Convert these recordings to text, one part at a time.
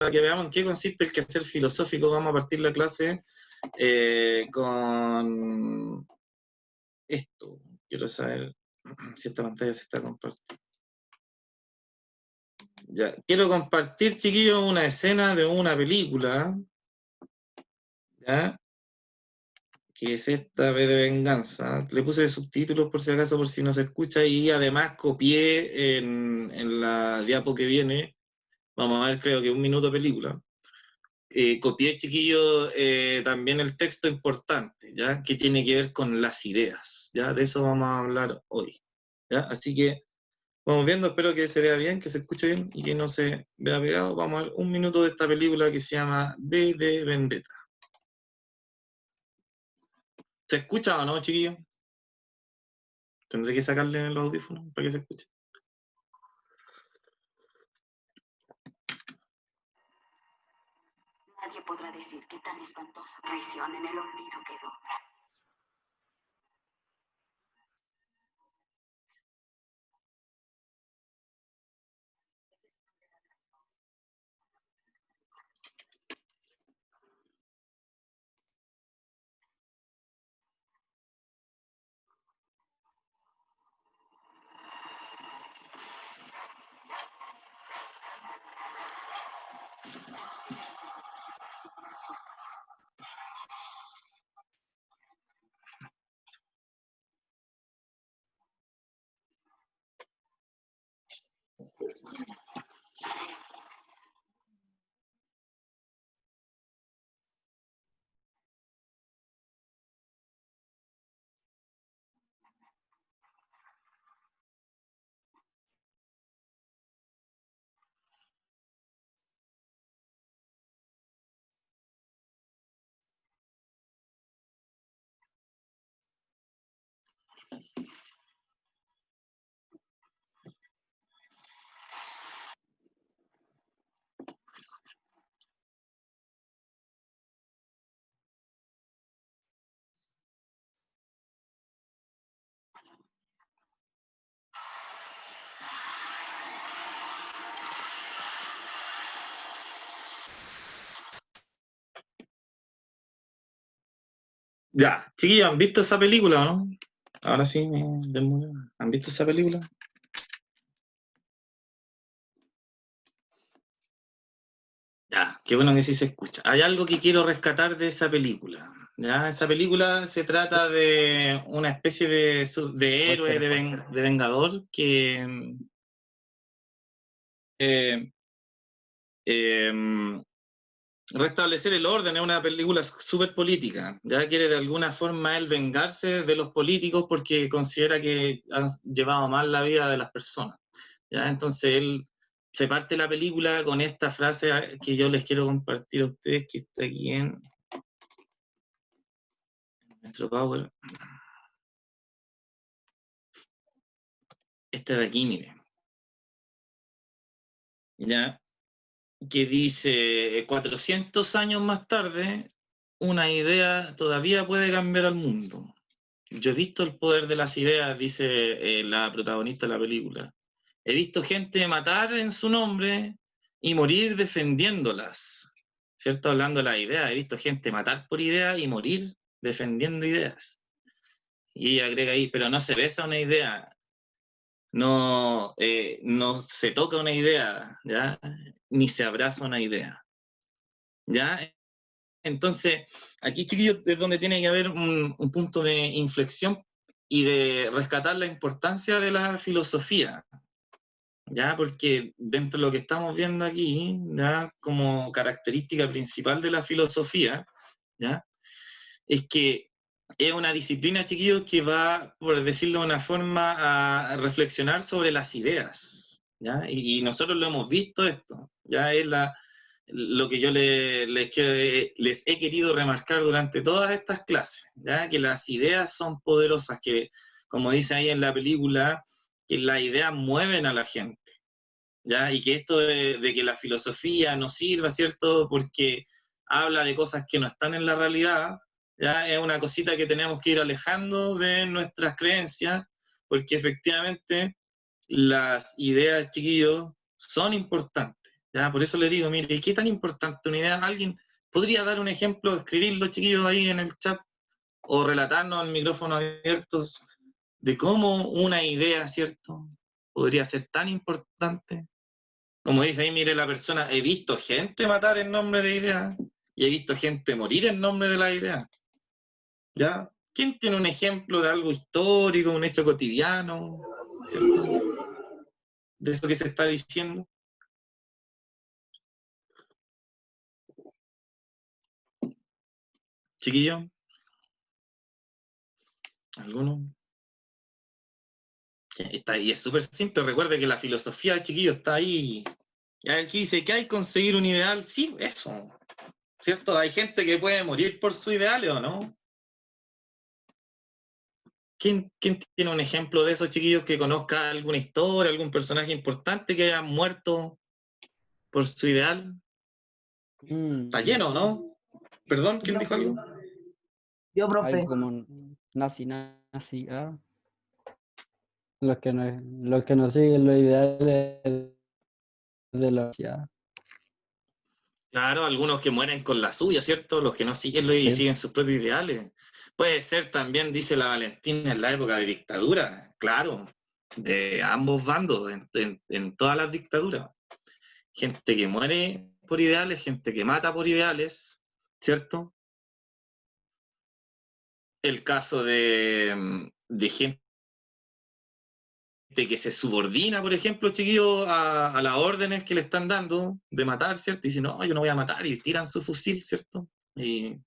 que veamos en qué consiste el quehacer filosófico, vamos a partir la clase con esto. Quiero saber si esta pantalla se está compartiendo. Ya. Quiero compartir, chiquillos, una escena de una película, ¿ya? Que es esta V de Venganza. Le puse subtítulos por si acaso, por si no se escucha, y además copié en la diapo que viene, vamos a ver, creo que 1 minuto de película. Copié, chiquillo, también el texto importante, ¿ya? Que tiene que ver con las ideas, ¿ya? De eso vamos a hablar hoy, ¿ya? Así que vamos viendo, espero que se vea bien, que se escuche bien y que no se vea pegado. Vamos a ver 1 minuto de esta película que se llama V de Vendetta. ¿Se escucha o no, chiquillo? Tendré que sacarle los audífonos para que se escuche. Nadie podrá decir que tan espantosa traición en el olvido quedó. Ya, chiquillos, ¿han visto esa película o no? Ahora sí, ¿han visto esa película? Ya, qué bueno que sí se escucha. Hay algo que quiero rescatar de esa película. ¿Ya? Esa película se trata de una especie de héroe, de vengador que eh, eh, restablecer el orden. Es una película súper política. Ya quiere de alguna forma él vengarse de los políticos porque considera que han llevado mal la vida de las personas. ¿Ya? Entonces él se parte la película con esta frase que yo les quiero compartir a ustedes, que está aquí en nuestro Power. Esta de aquí, miren. ¿Ya? Que dice, 400 años más tarde, una idea todavía puede cambiar al mundo. Yo he visto el poder de las ideas, dice la protagonista de la película. He visto gente matar en su nombre y morir defendiéndolas. ¿Cierto? Hablando de las ideas, he visto gente matar por ideas y morir defendiendo ideas. Y agrega ahí, pero no se besa una idea, no se toca una idea, ¿ya? Ni se abraza una idea. ¿Ya? Entonces, aquí, chiquillos, es donde tiene que haber un punto de inflexión y de rescatar la importancia de la filosofía, ¿ya? Porque dentro de lo que estamos viendo aquí, ¿ya? Como característica principal de la filosofía, ¿ya? Es que es una disciplina, chiquillos, que va, por decirlo de una forma, a reflexionar sobre las ideas, ¿ya? Y nosotros lo hemos visto esto, ¿ya? Es lo que yo les he querido remarcar durante todas estas clases, ¿ya? Que las ideas son poderosas, que, como dice ahí en la película, que las ideas mueven a la gente, ¿ya? Y que esto de que la filosofía no sirva, ¿cierto? Porque habla de cosas que no están en la realidad, ¿ya? Es una cosita que tenemos que ir alejando de nuestras creencias, porque efectivamente las ideas, chiquillos, son importantes, Ya, por eso le digo, mire, ¿qué tan importante una idea? ¿Alguien podría dar un ejemplo, escribirlo, chiquillos, ahí en el chat, o relatarnos al micrófono abiertos de cómo una idea, ¿cierto?, podría ser tan importante? Como dice ahí, mire la persona, he visto gente matar en nombre de ideas y he visto gente morir en nombre de la idea. ¿Ya? ¿Quién tiene un ejemplo de algo histórico, un hecho cotidiano, ¿cierto?, de eso que se está diciendo? Chiquillo, ¿alguno? Está ahí, es súper simple. Recuerde que la filosofía, chiquillo, está ahí. Y aquí dice que hay que conseguir un ideal. Sí, eso. ¿Cierto? Hay gente que puede morir por su ideal, ¿o no? ¿Quién tiene un ejemplo de esos, chiquillos, que conozca alguna historia, algún personaje importante que haya muerto por su ideal? Está lleno, ¿no? ¿Perdón? ¿Quién dijo algo? Yo, profe. Algo como nazi, ¿ah? Los que no siguen los ideales de la sociedad. Claro, algunos que mueren con la suya, ¿cierto? Los que no siguen y Sí. siguen sus propios ideales. Puede ser también, dice la Valentina, en la época de dictadura, claro, de ambos bandos, en todas las dictaduras. Gente que muere por ideales, gente que mata por ideales, ¿cierto? El caso de gente que se subordina, por ejemplo, chiquillos, a las órdenes que le están dando de matar, ¿cierto? Y dicen, no, yo no voy a matar, y tiran su fusil, ¿cierto? Y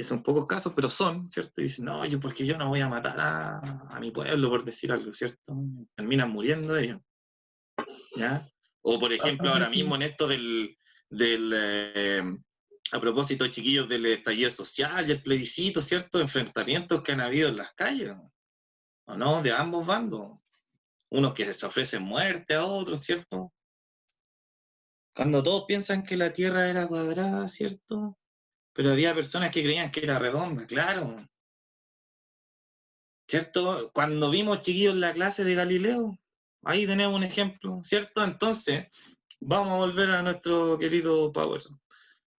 son pocos casos, pero son, ¿cierto? Y dicen, no, porque yo no voy a matar a mi pueblo, por decir algo, ¿cierto? Terminan muriendo ellos, ¿ya? O, por ejemplo, ahora mismo en esto a propósito, chiquillos, del estallido social y el plebiscito, ¿cierto? Enfrentamientos que han habido en las calles, ¿o no? De ambos bandos. Unos que se ofrecen muerte a otros, ¿cierto? Cuando todos piensan que la Tierra era cuadrada, ¿cierto? Pero había personas que creían que era redonda, claro. ¿Cierto? Cuando vimos, chiquillos, la clase de Galileo, ahí tenemos un ejemplo, ¿cierto? Entonces, vamos a volver a nuestro querido Power.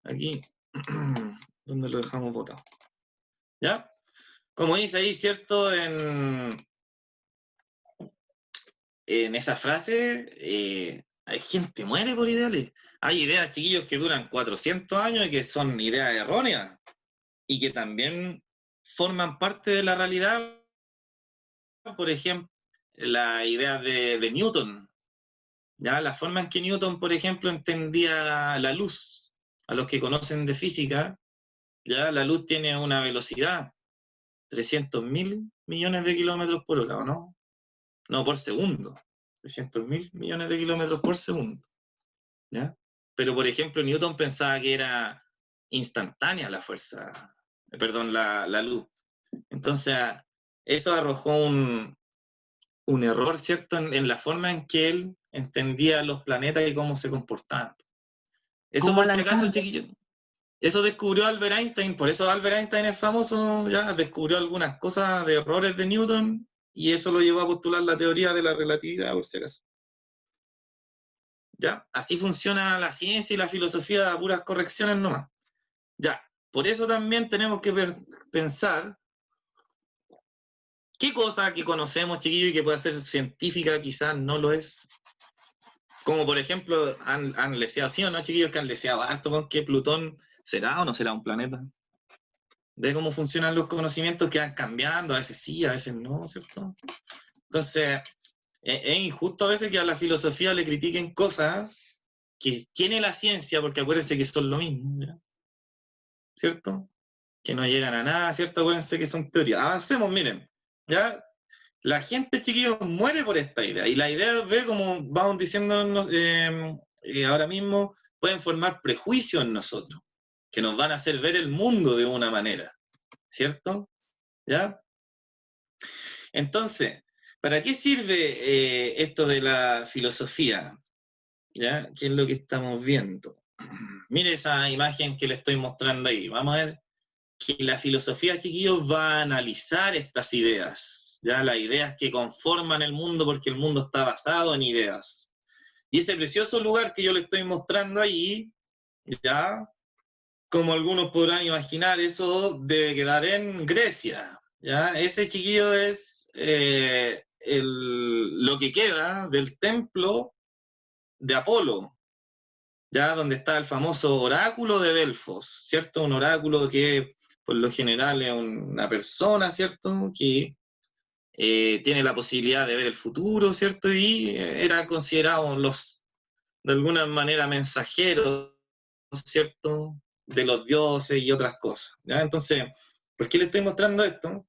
Aquí, donde lo dejamos botado. ¿Ya? Como dice ahí, ¿cierto? En esa frase, hay gente muere por ideales. Hay ideas, chiquillos, que duran 400 años y que son ideas erróneas y que también forman parte de la realidad. Por ejemplo, la idea de Newton, ¿ya? La forma en que Newton, por ejemplo, entendía la luz. A los que conocen de física, ya la luz tiene una velocidad, 300.000 millones de kilómetros por hora, ¿o no? No, por segundo. 300.000 millones de kilómetros por segundo, ¿ya? Pero, por ejemplo, Newton pensaba que era instantánea la fuerza, perdón, la luz. Entonces, eso arrojó un error, ¿cierto?, en la forma en que él entendía los planetas y cómo se comportaban. Eso, por si acaso, chiquillo, eso descubrió Albert Einstein, por eso Albert Einstein es famoso, ya descubrió algunas cosas de errores de Newton y eso lo llevó a postular la teoría de la relatividad, por si acaso. ¿Ya? Así funciona la ciencia y la filosofía a puras correcciones nomás. Ya, por eso también tenemos que pensar qué cosa que conocemos, chiquillos, y que puede ser científica, quizás no lo es. Como por ejemplo, han leseado, ¿sí o no, chiquillos, que han leseado harto con que Plutón será o no será un planeta? De cómo funcionan los conocimientos que van cambiando, a veces sí, a veces no, ¿cierto? Entonces, es injusto a veces que a la filosofía le critiquen cosas que tiene la ciencia, porque acuérdense que son lo mismo, ¿ya? ¿Cierto? Que no llegan a nada, ¿cierto? Acuérdense que son teorías. Avancemos, miren, ¿ya? La gente, chiquillos, muere por esta idea. Y la idea, ve como vamos diciéndonos ahora mismo, pueden formar prejuicios en nosotros, que nos van a hacer ver el mundo de una manera, ¿cierto? ¿Ya? Entonces, ¿para qué sirve esto de la filosofía? ¿Ya? ¿Qué es lo que estamos viendo? Mire esa imagen que le estoy mostrando ahí. Vamos a ver que la filosofía, chiquillos, va a analizar estas ideas, ¿ya? Las ideas que conforman el mundo, porque el mundo está basado en ideas. Y ese precioso lugar que yo le estoy mostrando ahí, ya, como algunos podrán imaginar, eso debe quedar en Grecia, ¿ya? Ese chiquillo es lo que queda del templo de Apolo, ya donde está el famoso oráculo de Delfos, ¿cierto? Un oráculo que por lo general es una persona, ¿cierto? Que tiene la posibilidad de ver el futuro, ¿cierto? Y eran considerados de alguna manera mensajeros, ¿cierto? De los dioses y otras cosas, ¿ya? Entonces, ¿por qué le estoy mostrando esto?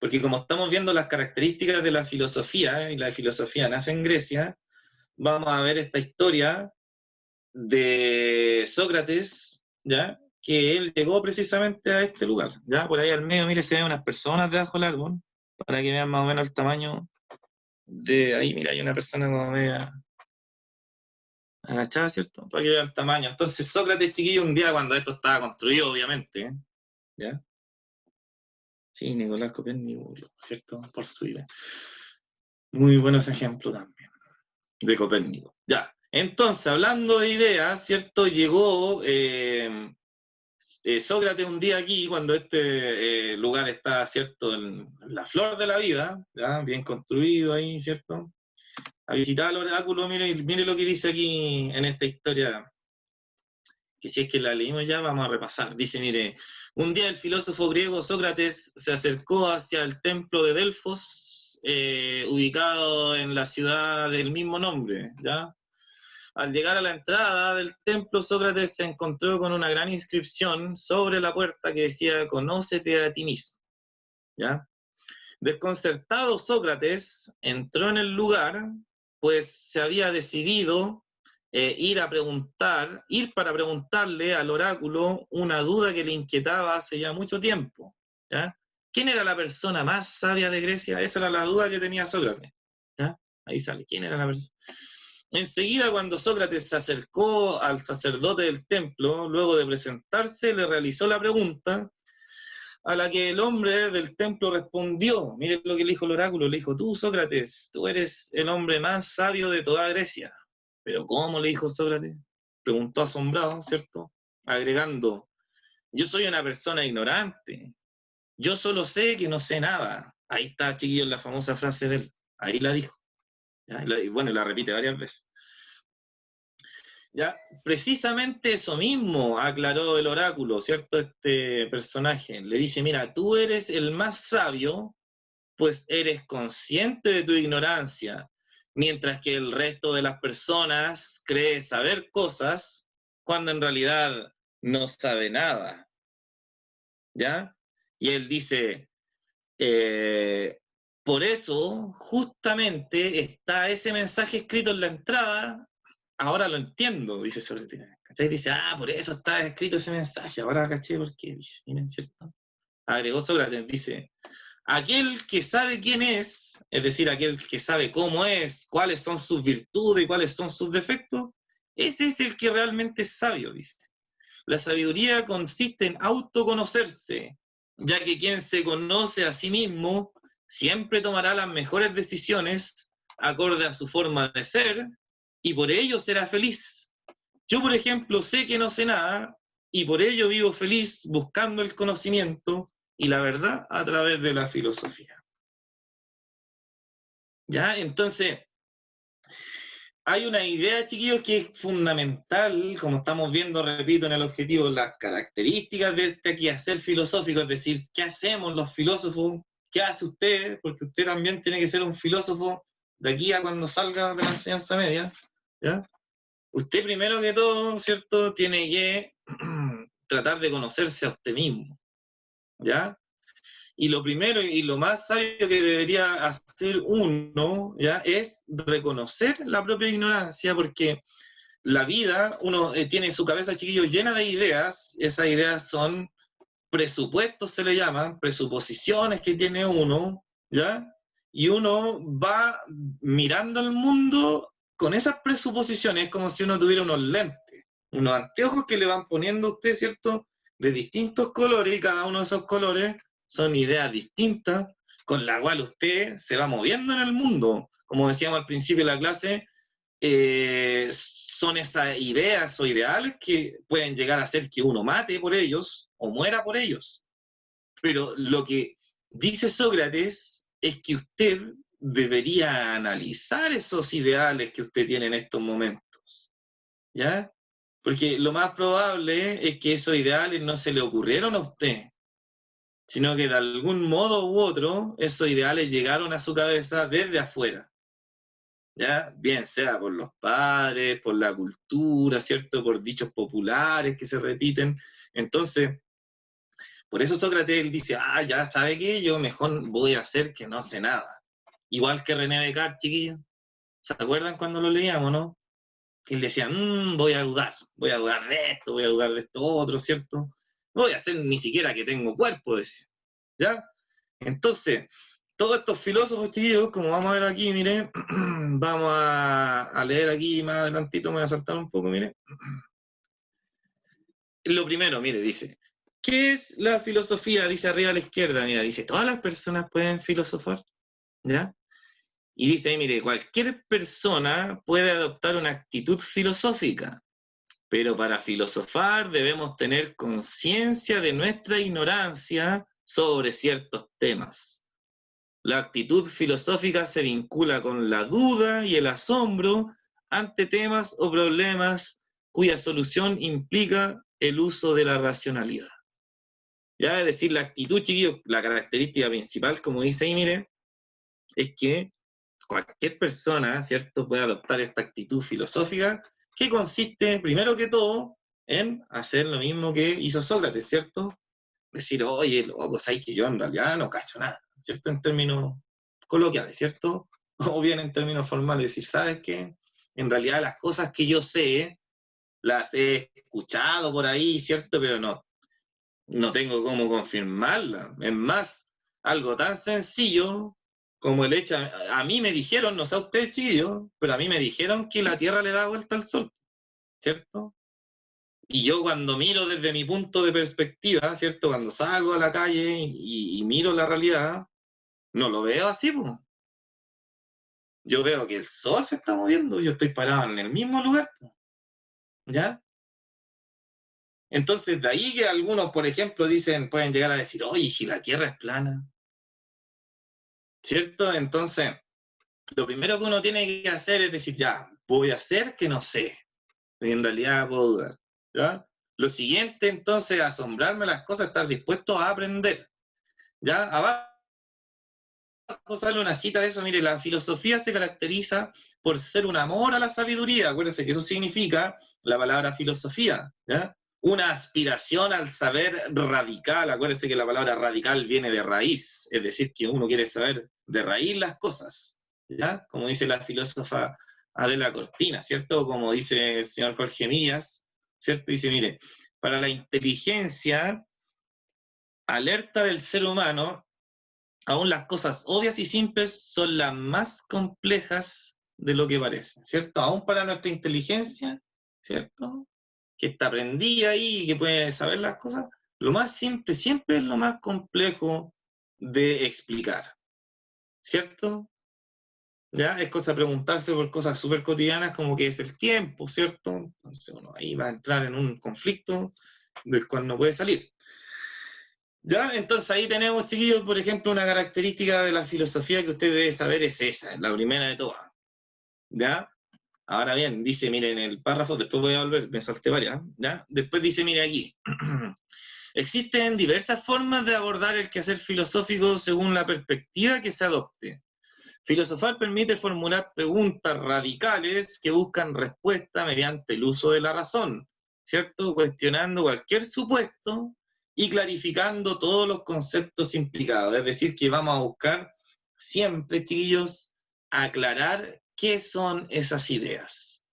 Porque como estamos viendo las características de la filosofía, y la filosofía nace en Grecia, vamos a ver esta historia de Sócrates, ¿ya? Que él llegó precisamente a este lugar, ¿ya? Por ahí al medio, mire, se ven unas personas debajo del árbol, para que vean más o menos el tamaño de ahí, mira, hay una persona como media agachada, ¿cierto? Para que vean el tamaño. Entonces, Sócrates, chiquillo, un día cuando esto estaba construido, obviamente, ¿ya? Sí, Nicolás Copérnico, ¿cierto? Por su idea. Muy buenos ejemplos también de Copérnico. Ya, entonces, hablando de ideas, ¿cierto? Llegó Sócrates un día aquí, cuando este lugar está, ¿cierto? En la flor de la vida, ¿ya? Bien construido ahí, ¿cierto? A visitar el oráculo, mire lo que dice aquí en esta historia, que si es que la leímos ya, vamos a repasar. Dice, mire, un día el filósofo griego Sócrates se acercó hacia el templo de Delfos, ubicado en la ciudad del mismo nombre, ¿ya? Al llegar a la entrada del templo, Sócrates se encontró con una gran inscripción sobre la puerta que decía, conócete a ti mismo, ¿ya? Desconcertado, Sócrates entró en el lugar, pues se había decidido ir para preguntarle al oráculo una duda que le inquietaba hace ya mucho tiempo, ¿ya? ¿Quién era la persona más sabia de Grecia? Esa era la duda que tenía Sócrates, ¿ya? Ahí sale, ¿quién era la persona? Enseguida, cuando Sócrates se acercó al sacerdote del templo, luego de presentarse, le realizó la pregunta, a la que el hombre del templo respondió. Mire lo que le dijo el oráculo, le dijo, tú, Sócrates, tú eres el hombre más sabio de toda Grecia. ¿Pero cómo? Le dijo Sócrates. Preguntó asombrado, ¿cierto? Agregando, yo soy una persona ignorante. Yo solo sé que no sé nada. Ahí está, chiquillos, la famosa frase de él. Ahí la dijo. ¿Ya? Y bueno, la repite varias veces. ¿Ya? Precisamente eso mismo aclaró el oráculo, ¿cierto? Este personaje. Le dice, mira, tú eres el más sabio, pues eres consciente de tu ignorancia, mientras que el resto de las personas cree saber cosas cuando en realidad no sabe nada, ¿ya? Y él dice, eh, por eso justamente está ese mensaje escrito en la entrada. Ahora lo entiendo, dice Sócrates. ¿Cachai? Dice, por eso está escrito ese mensaje. Ahora caché por qué. Dice, miren, ¿cierto? Agregó Sócrates, dice, aquel que sabe quién es decir, aquel que sabe cómo es, cuáles son sus virtudes y cuáles son sus defectos, ese es el que realmente es sabio, dice. La sabiduría consiste en autoconocerse, ya que quien se conoce a sí mismo siempre tomará las mejores decisiones acorde a su forma de ser y por ello será feliz. Yo, por ejemplo, sé que no sé nada y por ello vivo feliz buscando el conocimiento y la verdad a través de la filosofía. ¿Ya? Entonces, hay una idea, chiquillos, que es fundamental, como estamos viendo, repito, en el objetivo, las características de este quehacer filosófico, es decir, ¿qué hacemos los filósofos? ¿Qué hace usted? Porque usted también tiene que ser un filósofo de aquí a cuando salga de la enseñanza media, ¿ya? Usted primero que todo, ¿cierto?, tiene que tratar de conocerse a usted mismo, ¿ya? Y lo primero y lo más sabio que debería hacer uno, ¿ya?, es reconocer la propia ignorancia, porque la vida, uno tiene su cabeza, chiquillo, llena de ideas. Esas ideas son presupuestos, se le llaman, presuposiciones que tiene uno, ¿ya? Y uno va mirando el mundo con esas presuposiciones como si uno tuviera unos lentes, unos anteojos que le van poniendo a usted, ¿cierto?, de distintos colores, y cada uno de esos colores son ideas distintas con la cual usted se va moviendo en el mundo. Como decíamos al principio de la clase, son esas ideas o ideales que pueden llegar a hacer que uno mate por ellos o muera por ellos. Pero lo que dice Sócrates es que usted debería analizar esos ideales que usted tiene en estos momentos, ¿ya? Porque lo más probable es que esos ideales no se le ocurrieron a usted, sino que de algún modo u otro esos ideales llegaron a su cabeza desde afuera, ¿ya? Bien sea por los padres, por la cultura, ¿cierto? Por dichos populares que se repiten. Entonces, por eso Sócrates él dice, ya sabe qué, yo mejor voy a hacer que no sé nada. Igual que René Descartes, chiquillos. ¿Se acuerdan cuando lo leíamos, no? Que él decía, voy a dudar de esto, voy a dudar de esto otro, ¿cierto? No voy a hacer ni siquiera que tengo cuerpo, decía. ¿Ya? Entonces, todos estos filósofos, chiquillos, como vamos a ver aquí, mire, vamos a leer aquí más adelantito, me voy a saltar un poco, mire. Lo primero, mire, dice, ¿qué es la filosofía? Dice arriba a la izquierda, mira, dice, todas las personas pueden filosofar, ¿ya? Y dice ahí, mire, cualquier persona puede adoptar una actitud filosófica, pero para filosofar debemos tener conciencia de nuestra ignorancia sobre ciertos temas. La actitud filosófica se vincula con la duda y el asombro ante temas o problemas cuya solución implica el uso de la racionalidad. Ya, es decir, la actitud, chiquillos, la característica principal, como dice ahí, mire, es que cualquier persona, ¿cierto?, puede adoptar esta actitud filosófica que consiste, primero que todo, en hacer lo mismo que hizo Sócrates, ¿cierto? Decir, oye, loco, sabes que yo en realidad no cacho nada, ¿cierto? En términos coloquiales, ¿cierto? O bien en términos formales, decir, ¿sabes qué? En realidad las cosas que yo sé, las he escuchado por ahí, ¿cierto? Pero no tengo cómo confirmarlas. Es más, algo tan sencillo como el hecho, a mí me dijeron, no sé a ustedes, chiquillos, pero a mí me dijeron que la Tierra le da vuelta al Sol, ¿cierto? Y yo cuando miro desde mi punto de perspectiva, ¿cierto? Cuando salgo a la calle y miro la realidad, no lo veo así, pues. Yo veo que el sol se está moviendo, yo estoy parado en el mismo lugar, po, ¿ya? Entonces, de ahí que algunos, por ejemplo, pueden llegar a decir, oye, si la Tierra es plana, ¿cierto? Entonces, lo primero que uno tiene que hacer es decir, ya, voy a hacer que no sé, y en realidad puedo dudar, ¿ya? Lo siguiente, entonces, asombrarme las cosas, estar dispuesto a aprender, ¿ya? Abajo sale una cita de eso, mire, la filosofía se caracteriza por ser un amor a la sabiduría, acuérdense que eso significa la palabra filosofía, ¿ya? Una aspiración al saber radical, acuérdense que la palabra radical viene de raíz, es decir, que uno quiere saber de raíz las cosas, ¿ya? Como dice la filósofa Adela Cortina, ¿cierto? Como dice el señor Jorge Millas, ¿cierto? Dice, mire, para la inteligencia alerta del ser humano, aún las cosas obvias y simples son las más complejas de lo que parecen, ¿cierto? Aún para nuestra inteligencia, ¿cierto? Que está aprendida ahí y que puede saber las cosas, lo más simple siempre es lo más complejo de explicar, ¿cierto? ¿Ya? Es cosa de preguntarse por cosas súper cotidianas como que es el tiempo, ¿cierto? Entonces uno ahí va a entrar en un conflicto del cual no puede salir. ¿Ya? Entonces ahí tenemos, chiquillos, por ejemplo, una característica de la filosofía que usted debe saber es esa, es la primera de todas. ¿Ya? Ahora bien, dice, miren, en el párrafo, después voy a volver, me salté varias, ¿ya? Después dice, mire aquí, existen diversas formas de abordar el quehacer filosófico según la perspectiva que se adopte. Filosofar permite formular preguntas radicales que buscan respuesta mediante el uso de la razón, ¿cierto? Cuestionando cualquier supuesto y clarificando todos los conceptos implicados. Es decir, que vamos a buscar siempre, chiquillos, aclarar qué son esas ideas,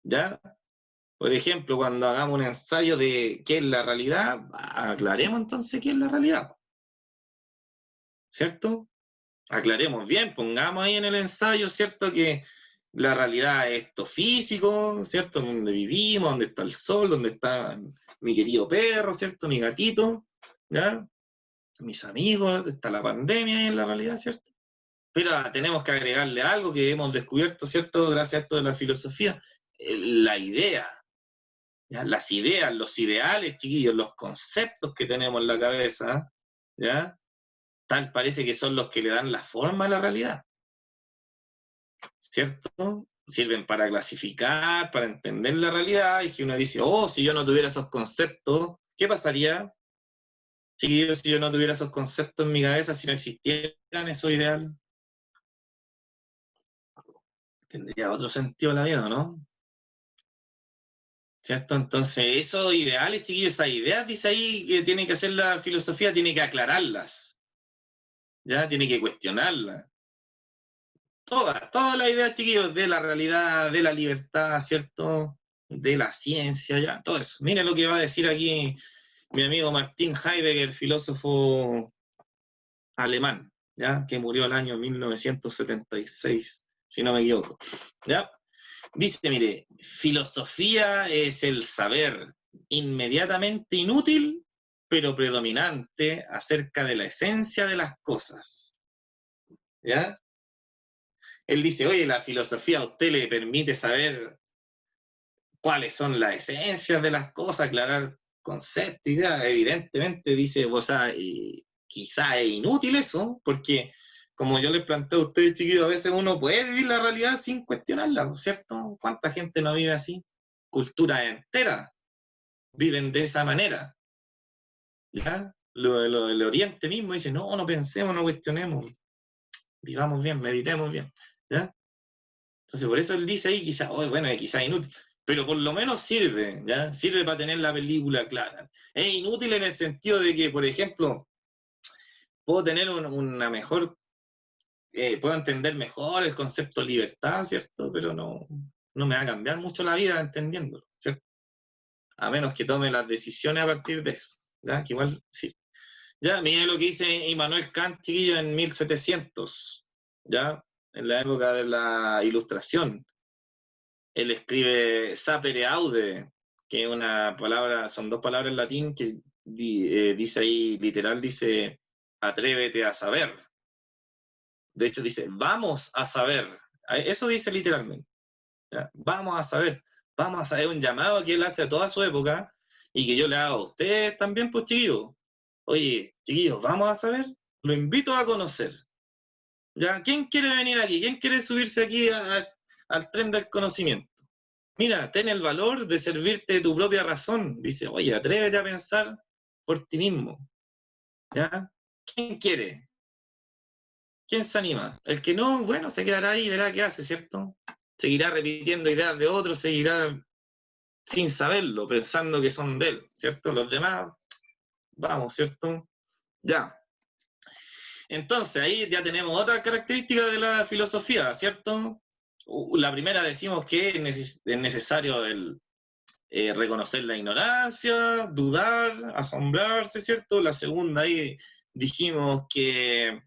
¿ya? Por ejemplo, cuando hagamos un ensayo de qué es la realidad, aclaremos entonces qué es la realidad, ¿cierto? Aclaremos bien, pongamos ahí en el ensayo, ¿cierto? Que la realidad es esto físico, ¿cierto? Donde vivimos, donde está el sol, donde está mi querido perro, ¿cierto? Mi gatito, ¿ya? Mis amigos, está la pandemia ahí en la realidad, ¿cierto? pero tenemos que agregarle algo que hemos descubierto, ¿cierto? Gracias a esto de la filosofía, la idea, ¿ya? Las ideas, los ideales, chiquillos, los conceptos que tenemos en la cabeza, ¿ya? Tal parece que son los que le dan la forma a la realidad, ¿cierto? Sirven para clasificar, para entender la realidad, y si uno dice, oh, si yo no tuviera esos conceptos, ¿qué pasaría? Chiquillos, si yo no tuviera esos conceptos en mi cabeza, si no existieran esos ideales, tendría otro sentido la vida, ¿no? ¿Cierto? Entonces, esos ideales, chiquillos, esas ideas, dice ahí, que tiene que hacer la filosofía, tiene que aclararlas, ¿ya? Tiene que cuestionarlas. Todas las ideas, chiquillos, de la realidad, de la libertad, ¿cierto? De la ciencia, ya, todo eso. Mire lo que va a decir aquí mi amigo Martin Heidegger, filósofo alemán, ¿ya? Que murió el año 1976, si no me equivoco, ¿ya? Dice, mire, filosofía es el saber inmediatamente inútil, pero predominante acerca de la esencia de las cosas, ¿ya? Él dice, oye, la filosofía a usted le permite saber cuáles son las esencias de las cosas, aclarar conceptos, ideas. Evidentemente, dice, o sea, quizá es inútil eso, porque como yo les planteo a ustedes, chiquillos, a veces uno puede vivir la realidad sin cuestionarla, ¿cierto? ¿Cuánta gente no vive así? Culturas enteras viven de esa manera, ¿ya? El Oriente mismo dice, no, no pensemos, no cuestionemos, vivamos bien, meditemos bien, ¿ya? Entonces, por eso él dice ahí, quizá, oh, bueno, quizá es inútil, pero por lo menos sirve, ¿ya? Sirve para tener la película clara. Es inútil en el sentido de que, por ejemplo, puedo tener una mejor, puedo entender mejor el concepto de libertad, ¿cierto? Pero no me va a cambiar mucho la vida entendiéndolo, ¿cierto? A menos que tome las decisiones a partir de eso, ¿ya? Que igual sí. Ya, mire lo que dice Immanuel Kant, chiquillo, en 1700, ¿ya? En la época de la Ilustración. Él escribe sapere aude, que es una palabra, son dos palabras en latín que dice ahí, literal, dice atrévete a saber. De hecho, dice vamos a saber. Eso dice literalmente. ¿Ya? Vamos a saber, un llamado que él hace a toda su época y que yo le hago a ustedes también, pues chiquillos. Oye, chiquillos, vamos a saber. Lo invito a conocer. ¿Ya? ¿Quién quiere venir aquí? ¿Quién quiere subirse aquí al tren del conocimiento? Mira, ten el valor de servirte de tu propia razón. Dice, oye, atrévete a pensar por ti mismo. ¿Ya? ¿Quién quiere? ¿Quién se anima? El que no, bueno, se quedará ahí y verá qué hace, ¿cierto? Seguirá repitiendo ideas de otros, seguirá sin saberlo, pensando que son de él, ¿cierto? Los demás, vamos, ¿cierto? Ya. Entonces, ahí ya tenemos otra característica de la filosofía, ¿cierto? La primera decimos que es necesario reconocer la ignorancia, dudar, asombrarse, ¿cierto? La segunda ahí dijimos que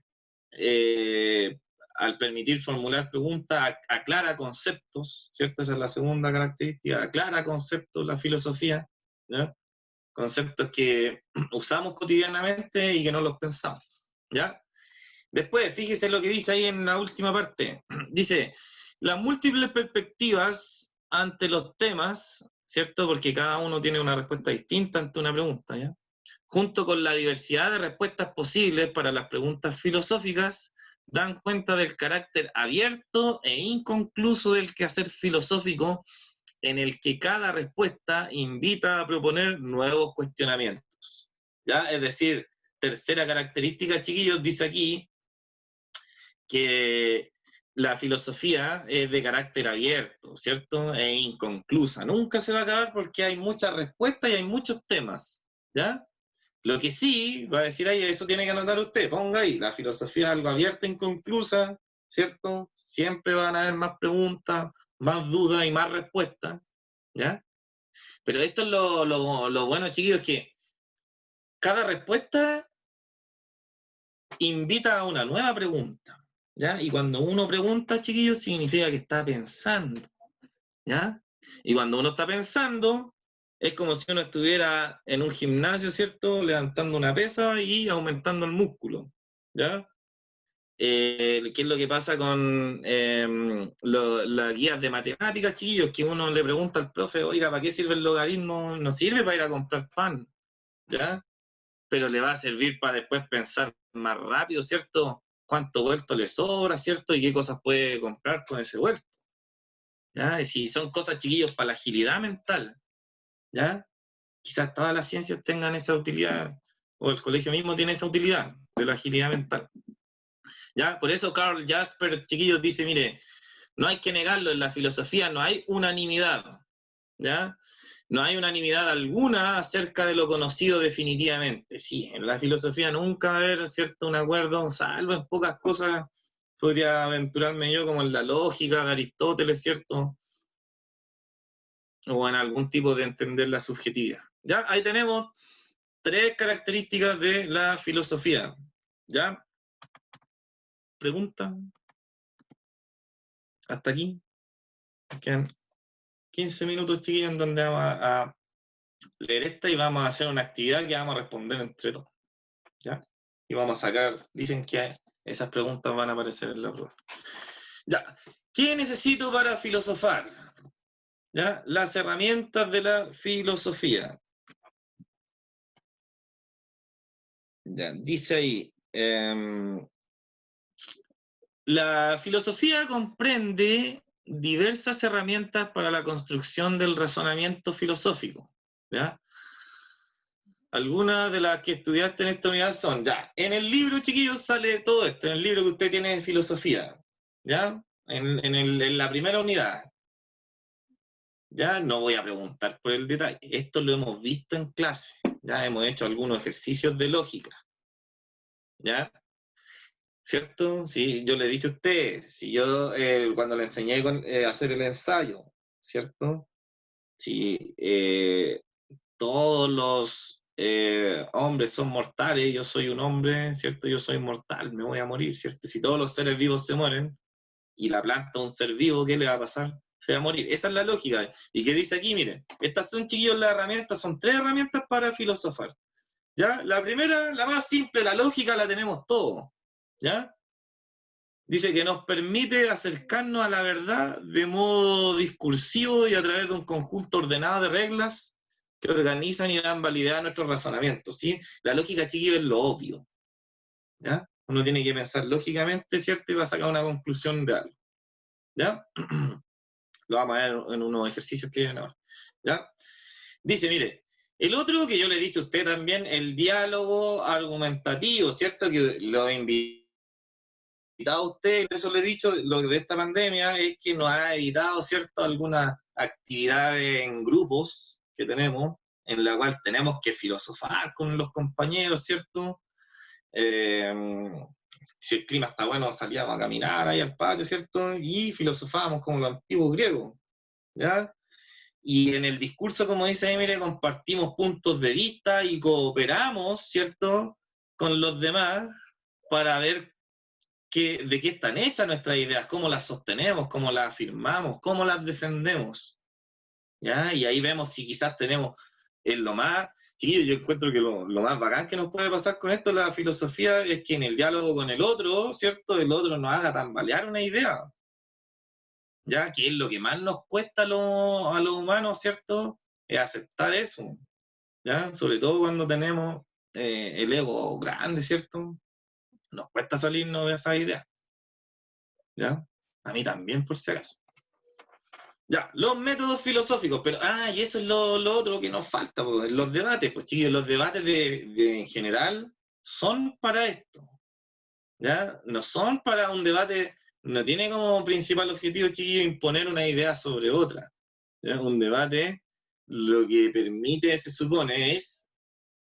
eh, al permitir formular preguntas aclara conceptos, ¿cierto? Esa es la segunda característica, aclara conceptos la filosofía, ¿ya? Conceptos que usamos cotidianamente y que no los pensamos, ¿ya? Después, fíjese lo que dice ahí en la última parte. Dice, las múltiples perspectivas ante los temas, ¿cierto? Porque cada uno tiene una respuesta distinta ante una pregunta, ¿ya? Junto con la diversidad de respuestas posibles para las preguntas filosóficas, dan cuenta del carácter abierto e inconcluso del quehacer filosófico en el que cada respuesta invita a proponer nuevos cuestionamientos, ¿ya? Es decir, tercera característica, chiquillos, dice aquí, que la filosofía es de carácter abierto, ¿cierto? E inconclusa. Nunca se va a acabar porque hay muchas respuestas y hay muchos temas, ¿ya? Lo que sí, va a decir ahí, eso tiene que anotar usted, ponga ahí, la filosofía es algo abierta e inconclusa, ¿cierto? Siempre van a haber más preguntas, más dudas y más respuestas, ¿ya? Pero esto es lo bueno, chiquillos, que cada respuesta invita a una nueva pregunta, ¿ya? Y cuando uno pregunta, chiquillos, significa que está pensando, ¿ya? Y cuando uno está pensando, es como si uno estuviera en un gimnasio, ¿cierto? Levantando una pesa y aumentando el músculo, ¿ya? qué es lo que pasa con las guías de matemáticas, chiquillos, que uno le pregunta al profe, oiga, ¿para qué sirve el logaritmo? No sirve para ir a comprar pan, ¿ya? Pero le va a servir para después pensar más rápido, ¿cierto? Cuánto vuelto le sobra, ¿cierto? Y qué cosas puede comprar con ese vuelto, ¿ya? Y si son cosas, chiquillos, para la agilidad mental, ¿ya? Quizás todas las ciencias tengan esa utilidad, o el colegio mismo tiene esa utilidad de la agilidad mental. ¿Ya? Por eso Karl Jasper, chiquillos, dice, mire, no hay que negarlo, en la filosofía no hay unanimidad, ¿ya? No hay unanimidad alguna acerca de lo conocido definitivamente. Sí, en la filosofía nunca va a haber, ¿cierto?, un acuerdo, salvo en pocas cosas, podría aventurarme yo, como en la lógica de Aristóteles, ¿cierto? O en algún tipo de entender la subjetividad. ¿Ya? Ahí tenemos 3 características de la filosofía. ¿Ya? ¿Pregunta? ¿Hasta aquí? Quedan 15 minutos, chiquillos, en donde vamos a leer esta y vamos a hacer una actividad que vamos a responder entre todos. ¿Ya? Y vamos a sacar, dicen que esas preguntas van a aparecer en la prueba. Ya. ¿Qué necesito para filosofar? ¿Ya? Las herramientas de la filosofía. Ya, dice ahí, la filosofía comprende diversas herramientas para la construcción del razonamiento filosófico. ¿Ya? Algunas de las que estudiaste en esta unidad son, ya, en el libro, chiquillos, sale todo esto, en el libro que usted tiene de filosofía, ¿ya? En la primera unidad. Ya no voy a preguntar por el detalle, esto lo hemos visto en clase, ya hemos hecho algunos ejercicios de lógica, ¿ya? ¿Cierto? Sí, yo le he dicho a usted, si yo cuando le enseñé a hacer el ensayo, ¿cierto? Si todos los hombres son mortales, yo soy un hombre, ¿cierto? Yo soy mortal, me voy a morir, ¿cierto? Si todos los seres vivos se mueren y la planta es un ser vivo, ¿qué le va a pasar? Se va a morir. Esa es la lógica. ¿Y qué dice aquí? Miren, estas son, chiquillos, las herramientas, son 3 herramientas para filosofar. ¿Ya? La primera, la más simple, la lógica, la tenemos todos. ¿Ya? Dice que nos permite acercarnos a la verdad de modo discursivo y a través de un conjunto ordenado de reglas que organizan y dan validez a nuestros razonamientos, ¿sí? La lógica, chiquillos, es lo obvio, ¿ya? Uno tiene que pensar lógicamente, ¿cierto? Y va a sacar una conclusión de algo, ¿ya? Lo vamos a ver en unos ejercicios que vienen ahora, ¿ya? Dice, mire, el otro que yo le he dicho a usted también, el diálogo argumentativo, ¿cierto? Que lo invitado a usted, eso le he dicho, lo de esta pandemia es que nos ha evitado, ¿cierto?, algunas actividades en grupos que tenemos, en la cual tenemos que filosofar con los compañeros, ¿cierto? Si el clima está bueno, salíamos a caminar ahí al patio, ¿cierto? Y filosofábamos como los antiguos griegos, ¿ya? Y en el discurso, como dice ahí, mire, compartimos puntos de vista y cooperamos, ¿cierto?, con los demás para ver de qué están hechas nuestras ideas, cómo las sostenemos, cómo las afirmamos, cómo las defendemos. ¿Ya? Y ahí vemos si quizás tenemos lo más, sí, yo encuentro que lo más bacán que nos puede pasar con esto, la filosofía, es que en el diálogo con el otro, ¿cierto? El otro nos haga tambalear una idea, ¿ya? Que es lo que más nos cuesta a los humanos, ¿cierto? Es aceptar eso, ¿ya? Sobre todo cuando tenemos el ego grande, ¿cierto? Nos cuesta salirnos de esa idea, ¿ya? A mí también, por si acaso. Ya, los métodos filosóficos, pero, y eso es lo otro que nos falta, pues, los debates, pues chicos, los debates en general son para esto, ¿ya? No son para un debate, no tiene como principal objetivo, chiquillo, imponer una idea sobre otra, ¿ya? Un debate lo que permite, se supone, es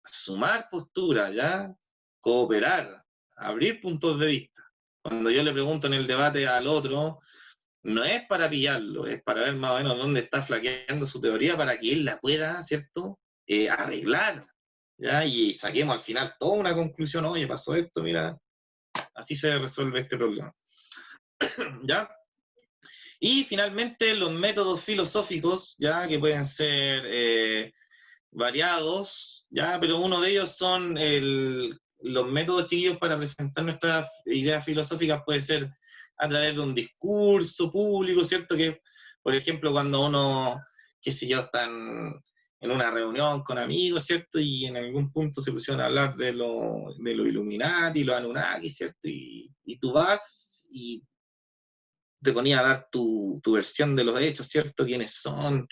sumar posturas, ¿ya? Cooperar, abrir puntos de vista. Cuando yo le pregunto en el debate al otro, no es para pillarlo, es para ver más o menos dónde está flaqueando su teoría para que él la pueda, ¿cierto?, arreglar, ¿ya? Y saquemos al final toda una conclusión, oye, pasó esto, mira, así se resuelve este problema, ¿ya? Y finalmente los métodos filosóficos, ¿ya? Que pueden ser variados, ¿ya? Pero uno de ellos son los métodos, chiquillos, para presentar nuestras ideas filosóficas puede ser a través de un discurso público, ¿cierto? Que, por ejemplo, cuando uno, qué sé yo, está en una reunión con amigos, ¿cierto? Y en algún punto se pusieron a hablar de lo Illuminati, los Anunnaki, ¿cierto? Y tú vas y te ponías a dar tu versión de los hechos, ¿cierto? ¿Quiénes son?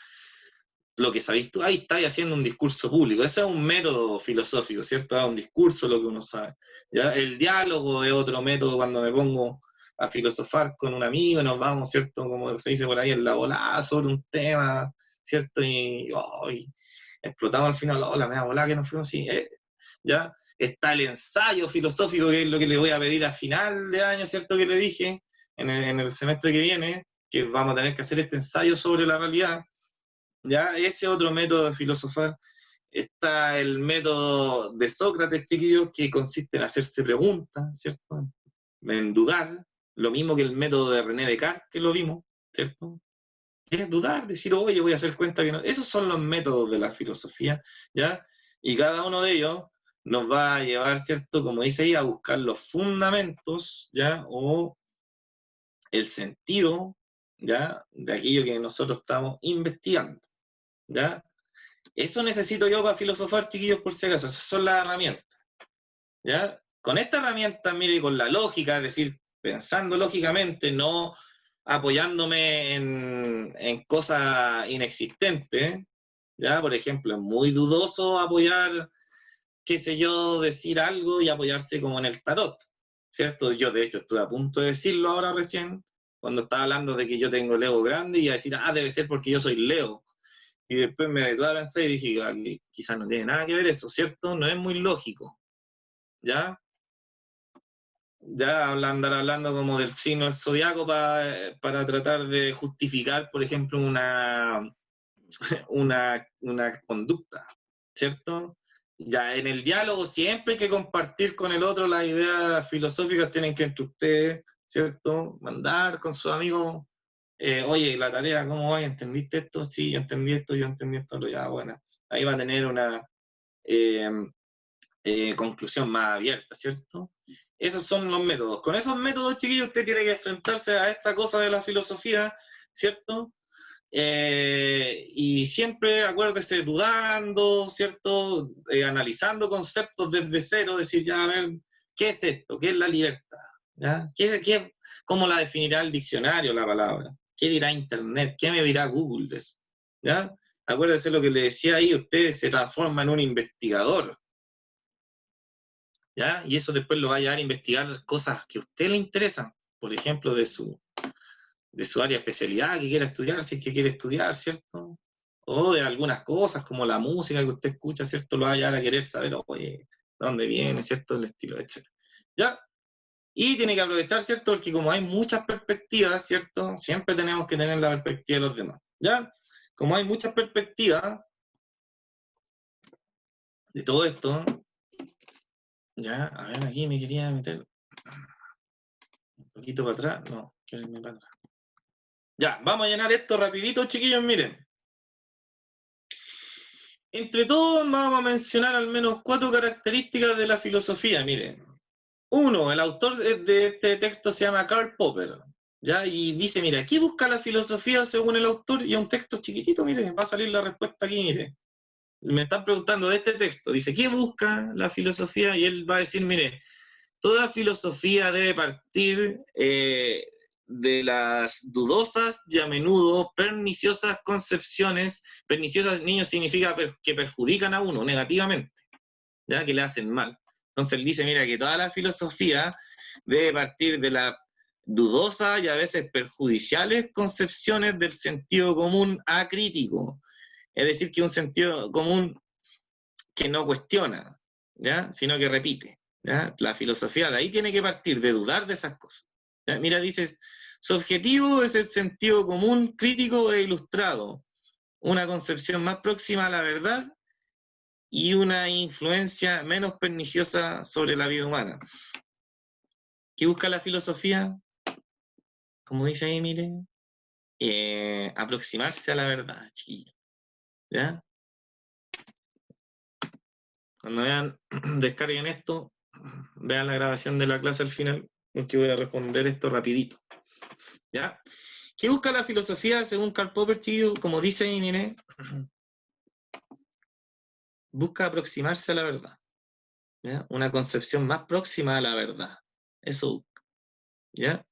Lo que sabéis tú, ahí estáis haciendo un discurso público. Ese es un método filosófico, ¿cierto? Un discurso, lo que uno sabe. ¿Ya? El diálogo es otro método cuando me pongo a filosofar con un amigo, nos vamos, ¿cierto? Como se dice por ahí, en la volada sobre un tema, ¿cierto? Y explotamos al final, la media volada que nos fuimos así. ¿Ya? Está el ensayo filosófico, que es lo que le voy a pedir a final de año, ¿cierto? Que le dije en el semestre que viene, que vamos a tener que hacer este ensayo sobre la realidad. ¿Ya? Ese otro método de filosofar. Está el método de Sócrates, chiquillos, que consiste en hacerse preguntas, ¿cierto? En dudar, lo mismo que el método de René Descartes, que lo vimos, ¿cierto? Es dudar, decir, oye, voy a hacer cuenta que no. Esos son los métodos de la filosofía, ¿ya? Y cada uno de ellos nos va a llevar, ¿cierto? Como dice ahí, a buscar los fundamentos, ¿ya? O el sentido, ¿ya? De aquello que nosotros estamos investigando, ¿ya? Eso necesito yo para filosofar, chiquillos, por si acaso. Esas son las herramientas, ¿ya? Con esta herramienta, mire, con la lógica, es decir, pensando lógicamente, no apoyándome en cosas inexistentes, ¿ya? Por ejemplo, es muy dudoso apoyar, qué sé yo, decir algo y apoyarse como en el tarot, ¿cierto? Yo, de hecho, estuve a punto de decirlo ahora recién, cuando estaba hablando de que yo tengo el ego grande, y a decir, debe ser porque yo soy Leo. Y después me detuve a pensar y dije, que quizás no tiene nada que ver eso, ¿cierto? No es muy lógico, ¿ya? Ya andar hablando como del signo del zodiaco para tratar de justificar, por ejemplo, una conducta, ¿cierto? Ya en el diálogo siempre hay que compartir con el otro las ideas filosóficas, tienen que entre ustedes, ¿cierto? Mandar con sus amigos, oye, la tarea, ¿cómo va? ¿Entendiste esto? Sí, yo entendí esto, ya, bueno. Ahí va a tener una eh, conclusión más abierta, ¿cierto? Esos son los métodos. Con esos métodos, chiquillos, usted tiene que enfrentarse a esta cosa de la filosofía, ¿cierto? Y siempre acuérdese dudando, ¿cierto? Analizando conceptos desde cero, decir, ya, a ver, ¿qué es esto? ¿Qué es la libertad? ¿Ya? ¿Cómo la definirá el diccionario la palabra? ¿Qué dirá Internet? ¿Qué me dirá Google de eso? ¿Ya? Acuérdese lo que le decía ahí, usted se transforma en un investigador, ¿ya? Y eso después lo va a llevar a investigar cosas que a usted le interesan, por ejemplo, de su área de especialidad que quiera estudiar, si es que quiere estudiar, ¿cierto? O de algunas cosas como la música que usted escucha, ¿cierto? Lo va a llevar a querer saber, oye, ¿de dónde viene, ¿cierto? El estilo, etc. ¿Ya? Y tiene que aprovechar, ¿cierto? Porque como hay muchas perspectivas, ¿cierto? Siempre tenemos que tener la perspectiva de los demás, ¿ya? Como hay muchas perspectivas de todo esto, ya, a ver, aquí me quería meter un poquito para atrás, no, quiero irme para atrás. Ya, vamos a llenar esto rapidito, chiquillos, miren. Entre todos vamos a mencionar al menos 4 características de la filosofía, miren. Uno, el autor de este texto se llama Karl Popper, ¿ya? Y dice, mira, ¿qué busca la filosofía según el autor? Y es un texto chiquitito, miren, va a salir la respuesta aquí, miren. Me están preguntando de este texto, dice, ¿qué busca la filosofía? Y él va a decir, mire, toda filosofía debe partir de las dudosas y a menudo perniciosas concepciones. Perniciosas, niños, significa que perjudican a uno negativamente, ¿ya? Que le hacen mal. Entonces él dice, mira, que toda la filosofía debe partir de las dudosas y a veces perjudiciales concepciones del sentido común acrítico. Es decir, que un sentido común que no cuestiona, ¿ya? Sino que repite. ¿Ya? La filosofía de ahí tiene que partir, de dudar de esas cosas. ¿Ya? Mira, dices, su objetivo es el sentido común, crítico e ilustrado, una concepción más próxima a la verdad y una influencia menos perniciosa sobre la vida humana. ¿Qué busca la filosofía? Como dice ahí, miren, aproximarse a la verdad, chiquillos. ¿Ya? Cuando vean, descarguen esto, Vean la grabación de la clase al final, porque voy a responder esto rapidito. ¿Ya? ¿Qué busca la filosofía según Karl Popper, chiquillo? Como dice ahí, mire, busca aproximarse a la verdad. ¿Ya? Una concepción más próxima a la verdad. Eso busca. ¿Ya?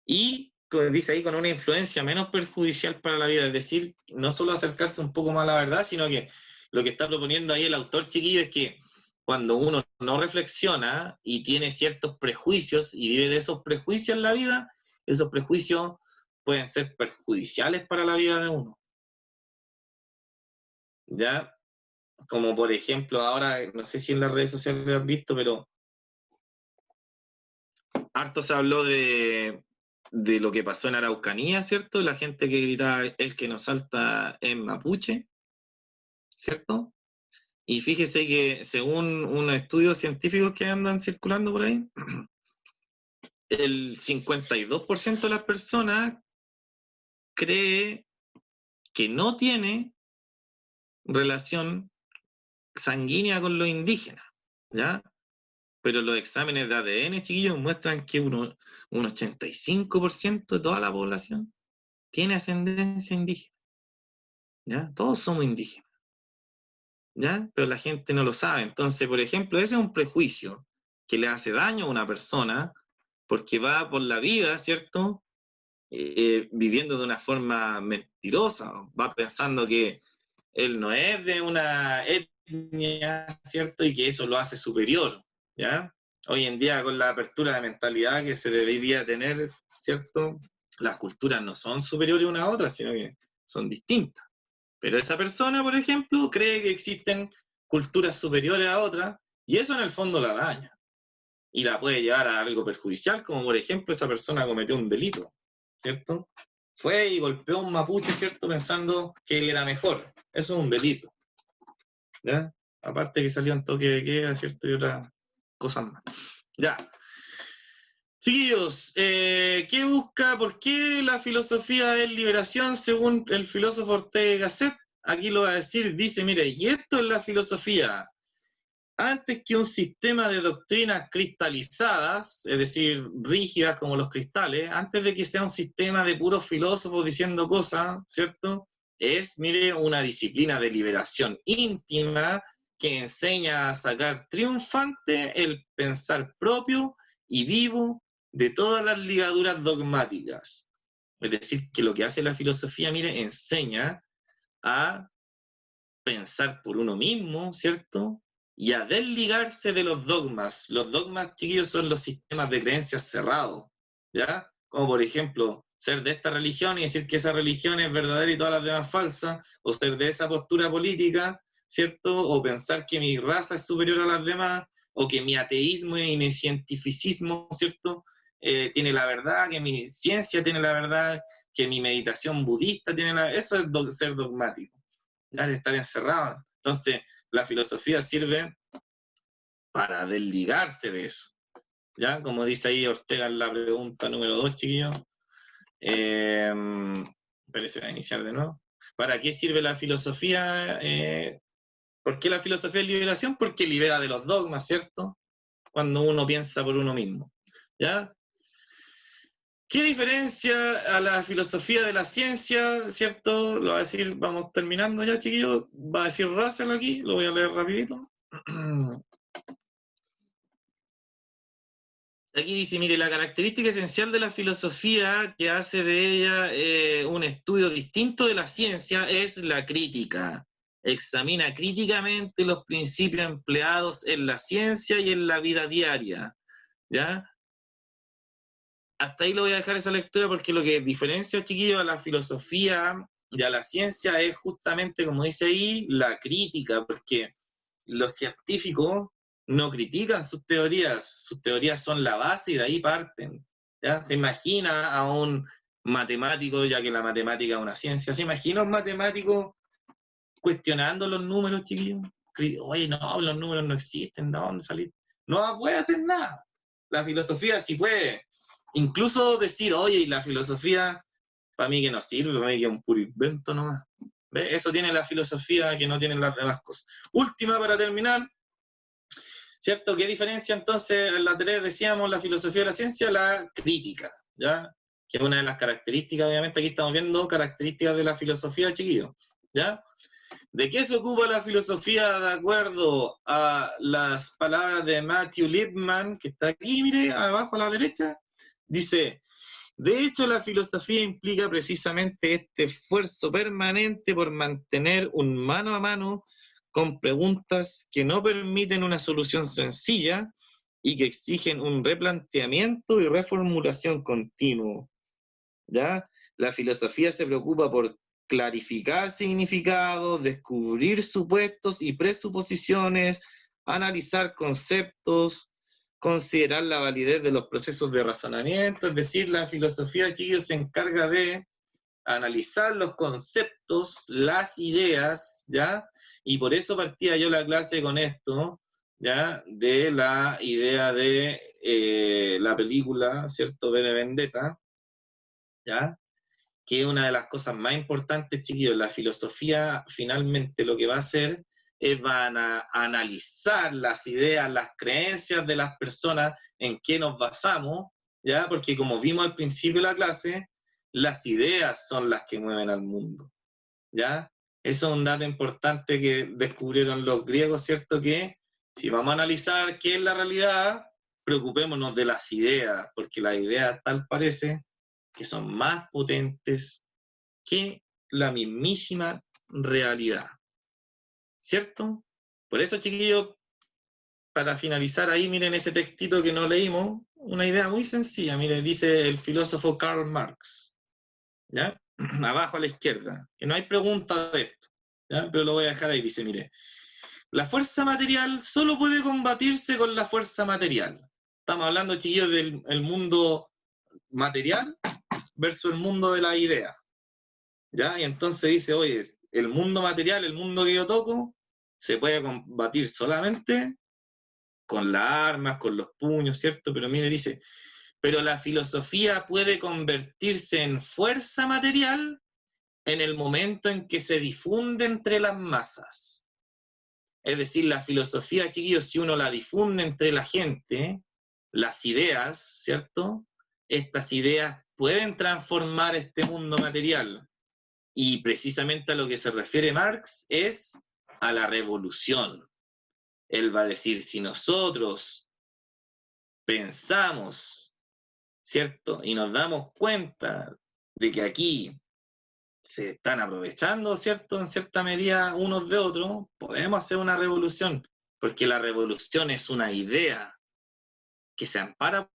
Y, como dice ahí, con una influencia menos perjudicial para la vida. Es decir, no solo acercarse un poco más a la verdad, sino que lo que está proponiendo ahí el autor, chiquillo, es que cuando uno no reflexiona y tiene ciertos prejuicios y vive de esos prejuicios en la vida, esos prejuicios pueden ser perjudiciales para la vida de uno. ¿Ya? Como por ejemplo, ahora, no sé si en las redes sociales lo han visto, pero harto se habló de lo que pasó en Araucanía, ¿cierto? La gente que gritaba el que nos salta en mapuche, ¿cierto? Y fíjese que según unos estudios científicos que andan circulando por ahí, el 52% de las personas cree que no tiene relación sanguínea con los indígenas, ¿ya? Pero los exámenes de ADN, chiquillos, muestran que un 85% de toda la población tiene ascendencia indígena, ¿ya? Todos somos indígenas, ¿ya? Pero la gente no lo sabe. Entonces, por ejemplo, ese es un prejuicio que le hace daño a una persona porque va por la vida, ¿cierto? Viviendo de una forma mentirosa, va pensando que él no es de una etnia, ¿cierto? Y que eso lo hace superior, ¿ya? Hoy en día, con la apertura de mentalidad que se debería tener, ¿cierto? Las culturas no son superiores una a otra, sino que son distintas. Pero esa persona, por ejemplo, cree que existen culturas superiores a otras, y eso en el fondo la daña. Y la puede llevar a algo perjudicial, como por ejemplo esa persona cometió un delito, ¿cierto? Fue y golpeó a un mapuche, ¿cierto? Pensando que él era mejor. Eso es un delito, ¿ya? Aparte que salió en toque de queda, ¿cierto? Y otras cosas más. Ya. Chiquillos, ¿qué busca? ¿Por qué la filosofía es liberación según el filósofo Ortega y Gasset? Aquí lo va a decir, dice, mire, y esto es la filosofía. Antes que un sistema de doctrinas cristalizadas, es decir, rígidas como los cristales, antes de que sea un sistema de puros filósofos diciendo cosas, ¿cierto? Es, mire, una disciplina de liberación íntima que enseña a sacar triunfante el pensar propio y vivo de todas las ligaduras dogmáticas. Es decir, que lo que hace la filosofía, mire, enseña a pensar por uno mismo, ¿cierto? Y a desligarse de los dogmas. Los dogmas, chiquillos, son los sistemas de creencias cerrados, ¿ya? Como por ejemplo, ser de esta religión y decir que esa religión es verdadera y todas las demás falsas, o ser de esa postura política, ¿cierto? O pensar que mi raza es superior a las demás, o que mi ateísmo y mi cientificismo, ¿cierto? Tiene la verdad, que mi ciencia tiene la verdad, que mi meditación budista tiene la verdad. Eso es ser dogmático, de estar encerrado. Entonces, la filosofía sirve para desligarse de eso. ¿Ya? Como dice ahí Ortega en la pregunta número 2, chiquillos. Parece a iniciar de nuevo. ¿Para qué sirve la filosofía? ¿Por qué la filosofía es liberación? Porque libera de los dogmas, ¿cierto? Cuando uno piensa por uno mismo. ¿Ya? ¿Qué diferencia a la filosofía de la ciencia, cierto? Lo va a decir, vamos terminando ya, chiquillos. Va a decir Russell aquí, lo voy a leer rapidito. Aquí dice, mire, la característica esencial de la filosofía que hace de ella un estudio distinto de la ciencia es la crítica. Examina críticamente los principios empleados en la ciencia y en la vida diaria. ¿Ya? Hasta ahí lo voy a dejar esa lectura porque lo que diferencia, chiquillos, a la filosofía y a la ciencia es justamente, como dice ahí, la crítica, porque los científicos no critican sus teorías son la base y de ahí parten. ¿Ya? Se imagina a un matemático, ya que la matemática es una ciencia, se imagina a un matemático cuestionando los números, chiquillos. Oye, no, los números no existen, ¿de dónde salir? No puede hacer nada. La filosofía sí puede. Incluso decir, oye, y la filosofía, para mí que no sirve, para mí que es un puro invento nomás. ¿Ve? Eso tiene la filosofía que no tienen las demás cosas. Última para terminar. ¿Cierto? ¿Qué diferencia entonces en la tarea decíamos la filosofía de la ciencia? La crítica, ¿ya? Que es una de las características, obviamente aquí estamos viendo características de la filosofía, chiquillos, ¿ya? ¿De qué se ocupa la filosofía de acuerdo a las palabras de Matthew Lipman, que está aquí, mire, abajo a la derecha? Dice, de hecho la filosofía implica precisamente este esfuerzo permanente por mantener un mano a mano con preguntas que no permiten una solución sencilla y que exigen un replanteamiento y reformulación continuo, ¿ya? La filosofía se preocupa por clarificar significados, descubrir supuestos y presuposiciones, analizar conceptos, considerar la validez de los procesos de razonamiento, es decir, la filosofía, chicos, se encarga de analizar los conceptos, las ideas, ¿ya? Y por eso partía yo la clase con esto, ¿ya? De la idea de la película, ¿cierto? V de Vendetta, ¿ya? Que es una de las cosas más importantes, chiquillos. La filosofía finalmente lo que va a hacer es van a analizar las ideas, las creencias de las personas en qué nos basamos, ¿ya? Porque como vimos al principio de la clase, las ideas son las que mueven al mundo, ¿ya? Eso es un dato importante que descubrieron los griegos, ¿cierto? Que si vamos a analizar qué es la realidad, preocupémonos de las ideas, porque las ideas tal parece que son más potentes que la mismísima realidad, ¿cierto? Por eso, chiquillos, para finalizar ahí, miren ese textito que no leímos, una idea muy sencilla, miren, dice el filósofo Karl Marx, ¿ya? Abajo a la izquierda, que no hay pregunta de esto, ¿ya? Pero lo voy a dejar ahí, dice, mire, la fuerza material solo puede combatirse con la fuerza material. Estamos hablando, chiquillos, del mundo material versus el mundo de la idea, ¿ya? Y entonces dice, oye, el mundo material, el mundo que yo toco, se puede combatir solamente con las armas, con los puños, ¿cierto? Pero mire, dice, pero la filosofía puede convertirse en fuerza material en el momento en que se difunde entre las masas. Es decir, la filosofía, chiquillos, si uno la difunde entre la gente, las ideas, ¿cierto? Estas ideas pueden transformar este mundo material. Y precisamente a lo que se refiere Marx es a la revolución. Él va a decir, si nosotros pensamos, ¿cierto? Y nos damos cuenta de que aquí se están aprovechando, ¿cierto? En cierta medida unos de otros, podemos hacer una revolución, porque la revolución es una idea que se ampara,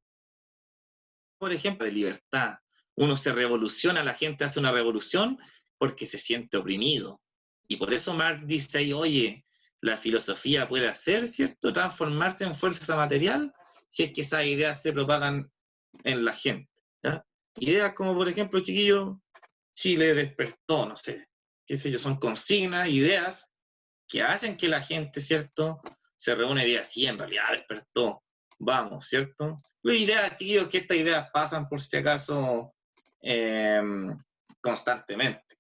por ejemplo, de libertad. Uno se revoluciona, la gente hace una revolución porque se siente oprimido. Y por eso Marx dice ahí, oye, la filosofía puede hacer, ¿cierto? Transformarse en fuerza material si es que esas ideas se propagan en la gente, ¿ya? Ideas como, por ejemplo, chiquillo, Chile despertó, no sé, qué sé yo, son consignas, ideas que hacen que la gente, ¿cierto? Se reúne y diga, sí, en realidad despertó, vamos, ¿cierto? La idea, chiquillos, que estas ideas pasan por si acaso constantemente,